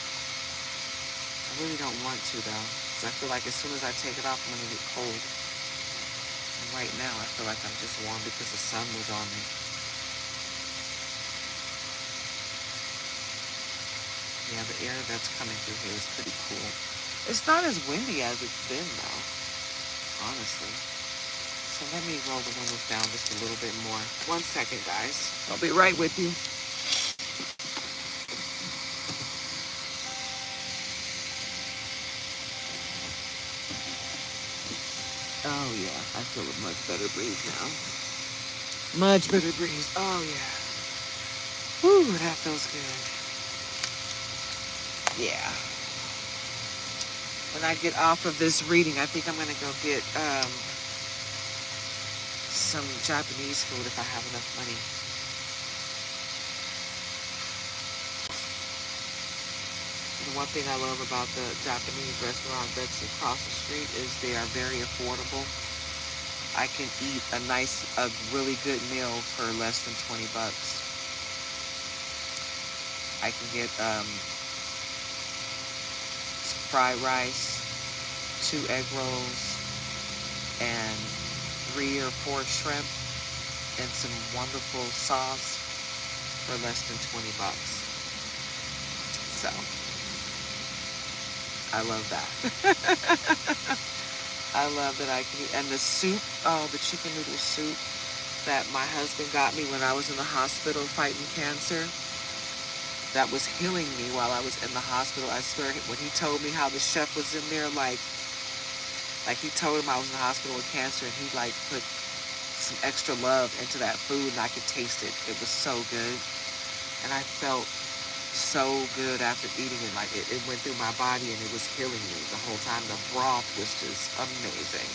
I really don't want to, though. I feel like as soon as I take it off, I'm going to get cold. And right now, I feel like I'm just warm because the sun was on me. Yeah, the air that's coming through here is pretty cool. It's not as windy as it's been, though. Honestly. So let me roll the windows down just a little bit more. 1 second, guys. I'll be right with you. Oh yeah, I feel a much better breeze now. Much better breeze. Oh yeah. Whew, that feels good. Yeah. When I get off of this reading, I think I'm gonna go get some Japanese food if I have enough money. The one thing I love about the Japanese restaurant that's across the street is they are very affordable. I can eat a really good meal for less than 20 bucks. I can get some fried rice, 2 egg rolls, and 3 or 4 shrimp, and some wonderful sauce for less than 20 bucks. So, I love that. I love that I can eat. And the soup, oh, the chicken noodle soup that my husband got me when I was in the hospital fighting cancer, that was healing me while I was in the hospital. I swear, when he told me how the chef was in there, like he told him I was in the hospital with cancer, and he like put some extra love into that food, and I could taste it. It was so good. And I felt so good after eating it. Like it went through my body and it was healing me the whole time. The broth was just amazing.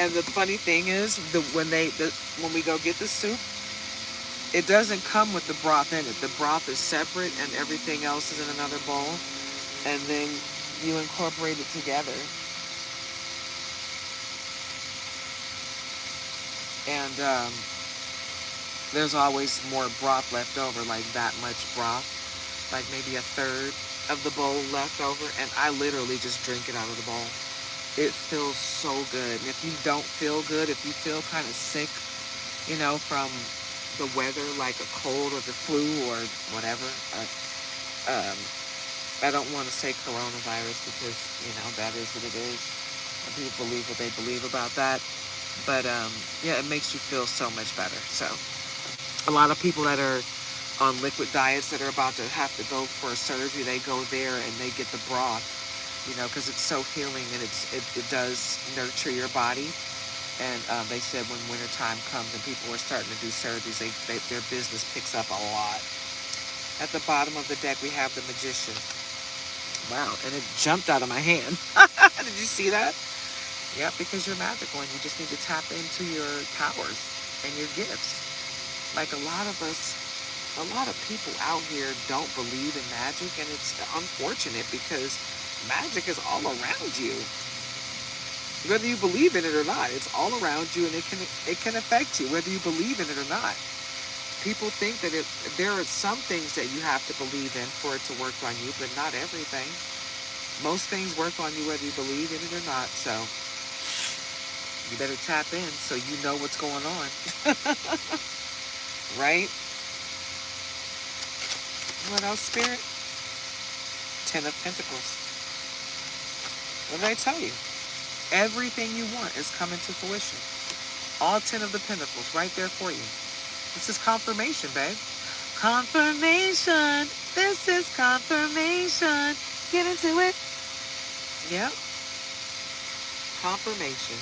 And the funny thing is, when we go get the soup, it doesn't come with the broth in it. The broth is separate and everything else is in another bowl. And then you incorporate it together. And there's always more broth left over, like that much broth, like maybe a third of the bowl left over, and I literally just drink it out of the bowl. It feels so good. And if you don't feel good, if you feel kind of sick, from the weather, like a cold or the flu or whatever, I don't want to say coronavirus because, that is what it is. And people believe what they believe about that. But, yeah, it makes you feel so much better. So a lot of people that are on liquid diets that are about to have to go for a surgery, they go there and they get the broth, because it's so healing and it does nurture your body. And they said when wintertime comes and people are starting to do surgeries, their business picks up a lot. At the bottom of the deck, we have the Magician. Wow, and it jumped out of my hand. Did you see that? Yeah, because you're magical and you just need to tap into your powers and your gifts. Like a lot of people out here don't believe in magic, and it's unfortunate because magic is all around you. Whether you believe in it or not, it's all around you, and it can affect you whether you believe in it or not. People think that there are some things that you have to believe in for it to work on you, but not everything. Most things work on you whether you believe in it or not, so you better tap in so you know what's going on. Right? What else, Spirit? 10 of Pentacles. What did I tell you? Everything you want is coming to fruition. All 10 of the Pentacles right there for you. This is confirmation, babe. Confirmation. This is confirmation. Get into it. Yep. Confirmation.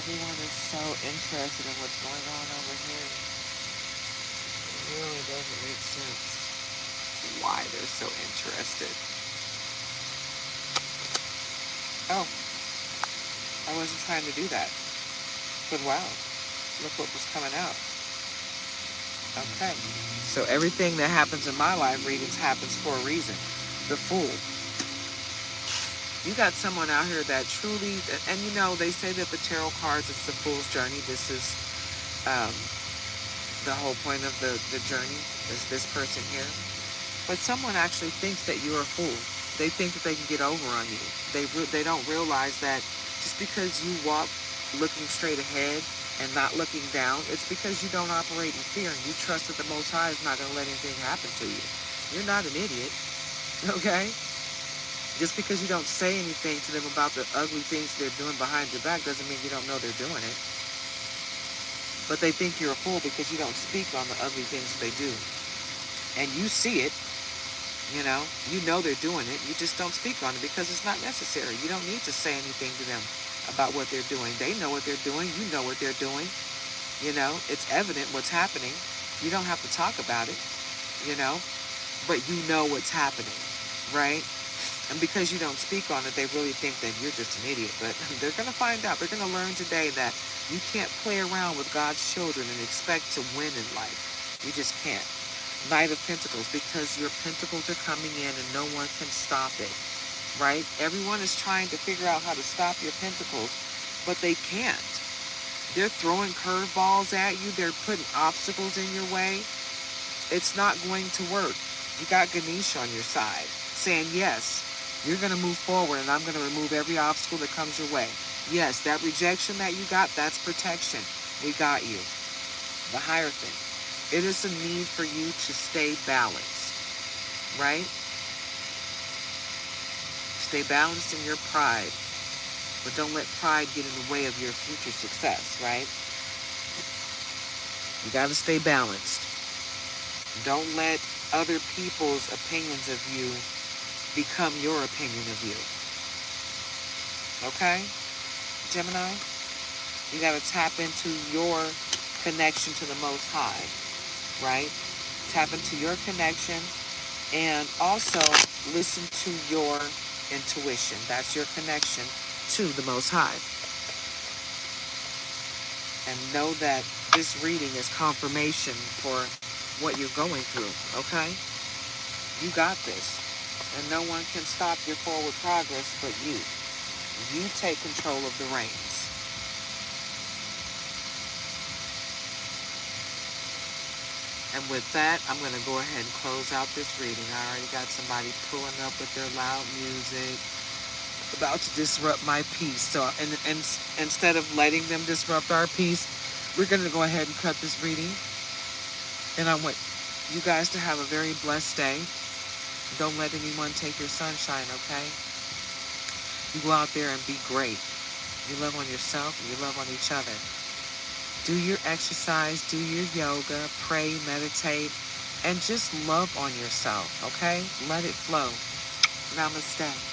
Everyone is so interested in what's going on over here. It really doesn't make sense why they're so interested. Oh, I wasn't trying to do that. But wow, look what was coming out. Okay. So everything that happens in my live readings happens for a reason. The Fool. You got someone out here that truly, and they say that the tarot cards, it's the Fool's journey. This is the whole point of the journey, is this person here. But someone actually thinks that you're a fool. They think that they can get over on you. They don't realize that just because you walk looking straight ahead and not looking down, it's because you don't operate in fear and you trust that the Most High is not going to let anything happen to you. You're not an idiot, okay? Just because you don't say anything to them about the ugly things they're doing behind your back doesn't mean you don't know they're doing it. But they think you're a fool because you don't speak on the ugly things they do. And you see it, you know they're doing it. You just don't speak on it because it's not necessary. You don't need to say anything to them about what they're doing. They know what they're doing. You know what they're doing. It's evident what's happening. You don't have to talk about it, you know, but you know what's happening, right? And because you don't speak on it, they really think that you're just an idiot. But they're going to find out. They're going to learn today that you can't play around with God's children and expect to win in life. You just can't. Knight of Pentacles, because your pentacles are coming in and no one can stop it, right? Everyone is trying to figure out how to stop your pentacles, but they can't. They're throwing curveballs at you. They're putting obstacles in your way. It's not going to work. You got Ganesh on your side saying, yes, you're going to move forward and I'm going to remove every obstacle that comes your way. Yes, that rejection that you got, that's protection. We got you. The Hierophant. It is a need for you to stay balanced, right? Stay balanced in your pride, but don't let pride get in the way of your future success, right? You got to stay balanced. Don't let other people's opinions of you become your opinion of you. Okay? Gemini, you got to tap into your connection to the Most High, right? Tap into your connection and also listen to your intuition. That's your connection to the Most High. And know that this reading is confirmation for what you're going through, okay? You got this. And no one can stop your forward progress but you. You take control of the reins. And with that, I'm going to go ahead and close out this reading. I already got somebody pulling up with their loud music, about to disrupt my peace. So and instead of letting them disrupt our peace, we're going to go ahead and cut this reading. And I want you guys to have a very blessed day. Don't let anyone take your sunshine, okay? You go out there and be great. You love on yourself and you love on each other. Do your exercise, do your yoga, pray, meditate, and just love on yourself, okay? Let it flow. Namaste.